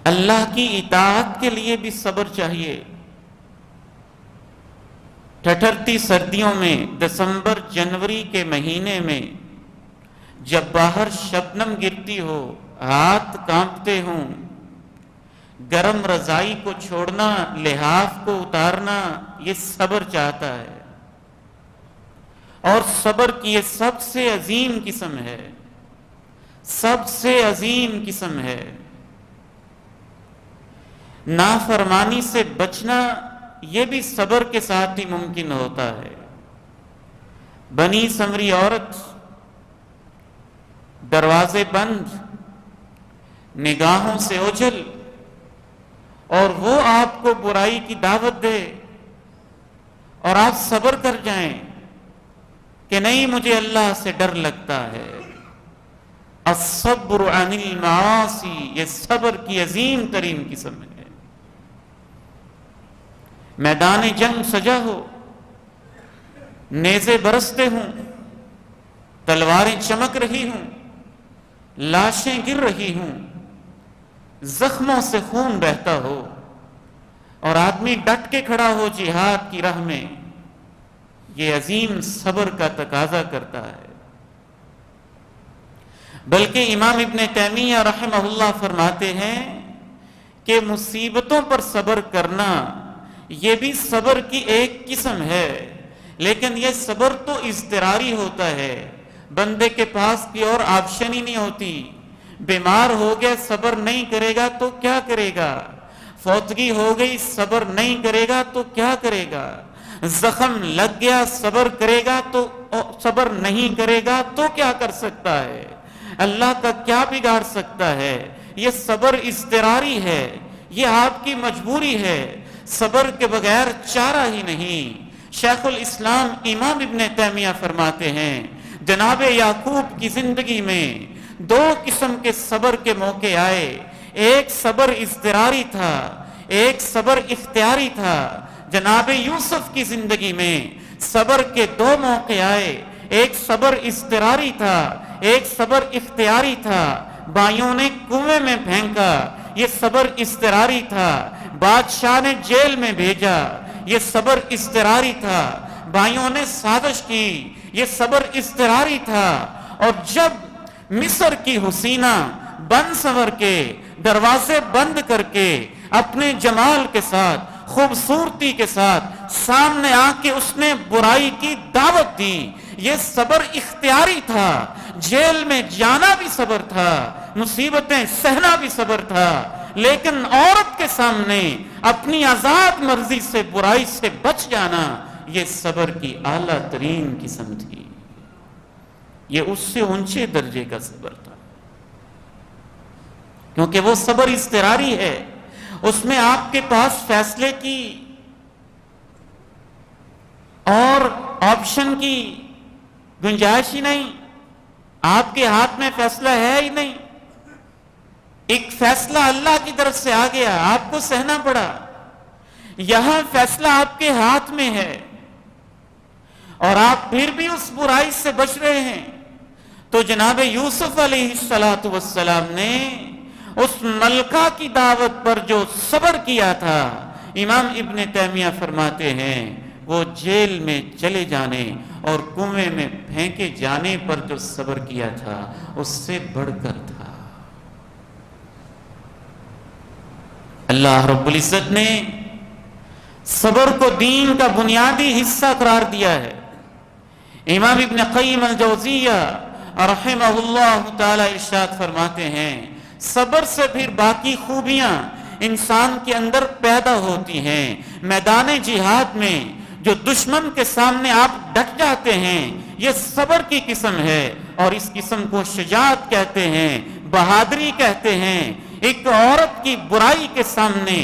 اللہ کی اطاعت کے لیے بھی صبر چاہیے۔ ٹھٹھرتی سردیوں میں، دسمبر جنوری کے مہینے میں جب باہر شبنم گرتی ہو، ہاتھ کانپتے ہوں، گرم رضائی کو چھوڑنا، لحاف کو اتارنا، یہ صبر چاہتا ہے۔ اور صبر کی یہ سب سے عظیم قسم ہے، سب سے عظیم قسم ہے۔ نافرمانی سے بچنا یہ بھی صبر کے ساتھ ہی ممکن ہوتا ہے۔ بنی سمری عورت، دروازے بند، نگاہوں سے اوجھل، اور وہ آپ کو برائی کی دعوت دے اور آپ صبر کر جائیں کہ نہیں، مجھے اللہ سے ڈر لگتا ہے۔ الصبر عن المعاصی، یہ صبر کی عظیم ترین قسم ہے۔ میدان جنگ سجا ہو، نیزے برستے ہوں، تلواریں چمک رہی ہوں، لاشیں گر رہی ہوں، زخموں سے خون بہتا ہو، اور آدمی ڈٹ کے کھڑا ہو جہاد کی راہ میں، یہ عظیم صبر کا تقاضا کرتا ہے۔ بلکہ امام ابن تیمیہ رحمہ اللہ فرماتے ہیں کہ مصیبتوں پر صبر کرنا یہ بھی صبر کی ایک قسم ہے، لیکن یہ صبر تو اضطراری ہوتا ہے، بندے کے پاس کی اور آپشن ہی نہیں ہوتی۔ بیمار ہو گیا، صبر نہیں کرے گا تو کیا کرے گا؟ فوتگی ہو گئی، صبر نہیں کرے گا تو کیا کرے گا؟ زخم لگ گیا، صبر کرے گا تو صبر نہیں کرے گا تو کیا کر سکتا ہے؟ اللہ کا کیا بگاڑ سکتا ہے؟ یہ صبر اضطراری ہے، یہ آپ کی مجبوری ہے، صبر کے بغیر چارہ ہی نہیں۔ شیخ الاسلام امام ابن تیمیہ فرماتے ہیں جناب یعقوب کی زندگی میں دو قسم کے صبر کے موقع آئے، ایک صبر اضطراری تھا، ایک صبر اختیاری تھا۔ جناب یوسف کی زندگی میں صبر کے دو موقع آئے، ایک صبر اضطراری تھا، ایک صبر اختیاری تھا۔ بھائیوں نے کنویں میں پھینکا، یہ صبر اضطراری تھا۔ بادشاہ نے جیل میں بھیجا، یہ صبر اضطراری تھا۔ بھائیوں نے سازش کی، یہ صبر اضطراری تھا۔ اور جب مصر کی حسینہ بن سنور کے، دروازے بند کر کے، اپنے جمال کے ساتھ، خوبصورتی کے ساتھ سامنے آ کے اس نے برائی کی دعوت دی، یہ صبر اختیاری تھا۔ جیل میں جانا بھی صبر تھا، مصیبتیں سہنا بھی صبر تھا، لیکن عورت کے سامنے اپنی آزاد مرضی سے برائی سے بچ جانا یہ صبر کی اعلیٰ ترین قسم تھی، یہ اس سے اونچے درجے کا صبر تھا، کیونکہ وہ صبر اضطراری ہے، اس میں آپ کے پاس فیصلے کی اور آپشن کی گنجائش ہی نہیں، آپ کے ہاتھ میں فیصلہ ہے ہی نہیں۔ ایک فیصلہ اللہ کی طرف سے آ گیا، آپ کو سہنا پڑا۔ یہاں فیصلہ آپ کے ہاتھ میں ہے اور آپ پھر بھی اس برائی سے بچ رہے ہیں۔ تو جناب یوسف علیہ السلام نے اس ملکہ کی دعوت پر جو صبر کیا تھا، امام ابن تیمیہ فرماتے ہیں وہ جیل میں چلے جانے اور کنویں میں پھینکے جانے پر جو صبر کیا تھا اس سے بڑھ کر تھا۔ اللہ رب العزت نے صبر کو دین کا بنیادی حصہ قرار دیا ہے۔ امام ابن قیم الجوزیہ رحمہ اللہ تعالی ارشاد فرماتے ہیں صبر سے پھر باقی خوبیاں انسان کے اندر پیدا ہوتی ہیں۔ میدان جہاد میں جو دشمن کے سامنے آپ ڈٹ جاتے ہیں یہ صبر کی قسم ہے، اور اس قسم کو شجاعت کہتے ہیں، بہادری کہتے ہیں۔ ایک عورت کی برائی کے سامنے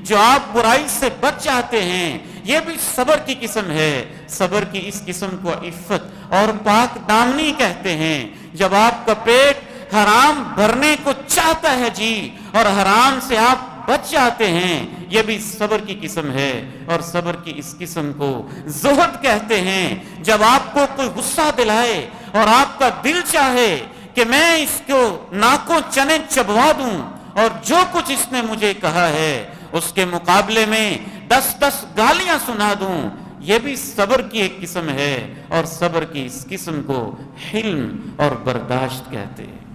جو آپ برائی سے بچ جاتے ہیں یہ بھی صبر کی قسم ہے۔ صبر کی اس قسم کو عفت اور پاک دامنی کہتے ہیں۔ جب آپ کا پیٹ حرام بھرنے کو چاہتا ہے جی، اور حرام سے آپ بچ جاتے ہیں، یہ بھی صبر کی قسم ہے۔ اور صبر کی اس قسم کو زہد کہتے ہیں۔ جب آپ کو کوئی غصہ دلائے اور آپ کا دل چاہے کہ میں اس کو ناکوں چنے چبوا دوں اور جو کچھ اس نے مجھے کہا ہے اس کے مقابلے میں 10 گالیاں سنا دوں، یہ بھی صبر کی ایک قسم ہے، اور صبر کی اس قسم کو حلم اور برداشت کہتے ہیں۔